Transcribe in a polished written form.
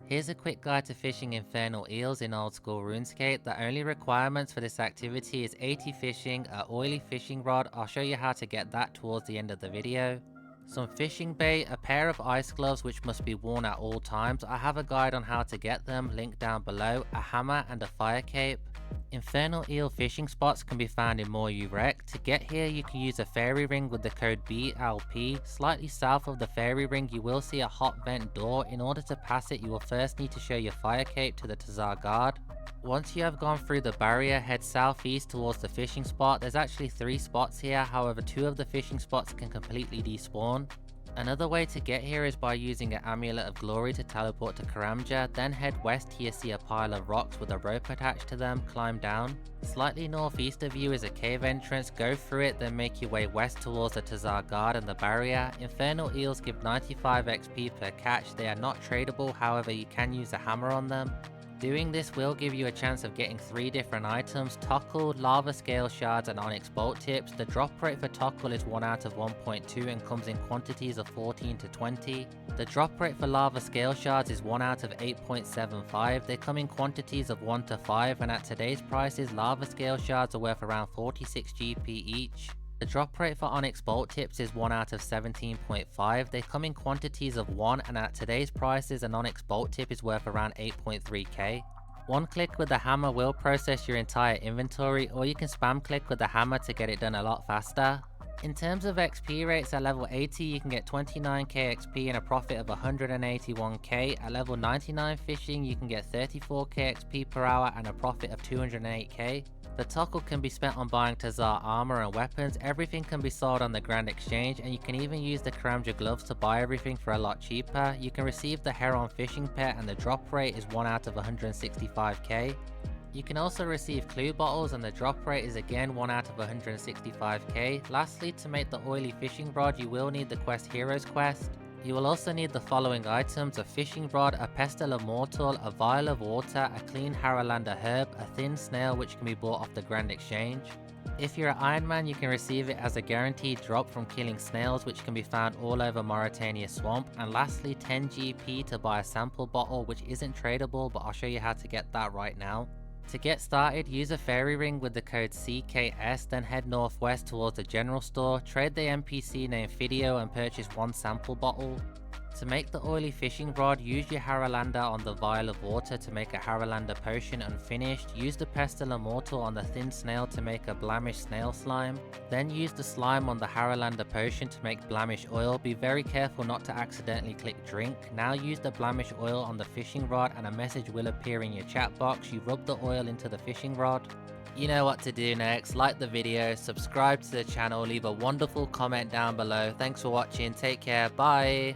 Here's a quick guide to fishing infernal eels in Old School RuneScape. The only requirements for this activity is 80 fishing, an oily fishing rod. I'll show you how to get that towards the end of the video. Some fishing bait, a pair of ice gloves which must be worn at all times. I have a guide on how to get them, link down below, a hammer and a fire cape. Infernal eel fishing spots can be found in Mor Ul Rek. To get here you can use a fairy ring with the code BLP. Slightly south of the fairy ring you will see a hot vent door. In order to pass it you will first need to show your fire cape to the Tazar guard. Once you have gone through the barrier, head southeast towards the fishing spot. There's actually 3 spots here, however 2 of the fishing spots can completely despawn. Another way to get here is by using an amulet of glory to teleport to Karamja, then head west till you see a pile of rocks with a rope attached to them, climb down. Slightly northeast of you is a cave entrance, go through it then make your way west towards the Tazar guard and the barrier. Infernal eels give 95 XP per catch, they are not tradable, however you can use a hammer on them. Doing this will give you a chance of getting 3 different items: Tokkul, lava scale shards and onyx bolt tips. The drop rate for Tokkul is 1 out of 1.2 and comes in quantities of 14 to 20. The drop rate for lava scale shards is 1 out of 8.75. They come in quantities of 1 to 5 and at today's prices lava scale shards are worth around 46 GP each. The drop rate for onyx bolt tips is 1 out of 17.5. They come in quantities of 1 and at today's prices an onyx bolt tip is worth around 8.3k. One click with the hammer will process your entire inventory, or you can spam click with the hammer to get it done a lot faster. In terms of XP rates, at level 80 you can get 29k XP and a profit of 181k. At level 99 fishing you can get 34k XP per hour and a profit of 208k. The Tokkul can be spent on buying Tazar armor and weapons. Everything can be sold on the Grand Exchange and you can even use the Karamja gloves to buy everything for a lot cheaper. You can receive the Heron fishing pet and the drop rate is 1 out of 165k. You can also receive clue bottles and the drop rate is again 1 out of 165k. Lastly, to make the oily fishing rod you will need the quest Heroes quest. You will also need the following items: a fishing rod, a pestle of mortal, a vial of water, a clean Haralander herb, a thin snail which can be bought off the Grand Exchange. If you're an Ironman you can receive it as a guaranteed drop from killing snails which can be found all over Mauritania swamp. And lastly 10 GP to buy a sample bottle which isn't tradable, but I'll show you how to get that right now. To get started, use a fairy ring with the code CKS, then head northwest towards the general store, trade the NPC named Fidio and purchase 1 sample bottle. To make the oily fishing rod, use your Haralander on the vial of water to make a Haralander potion unfinished. Use the pestle immortal on the thin snail to make a blamish snail slime. Then use the slime on the Haralander potion to make blamish oil. Be very careful not to accidentally click drink. Now use the blamish oil on the fishing rod and a message will appear in your chat box. You rub the oil into the fishing rod. You know what to do next. Like the video, subscribe to the channel, leave a wonderful comment down below. Thanks for watching, take care, bye!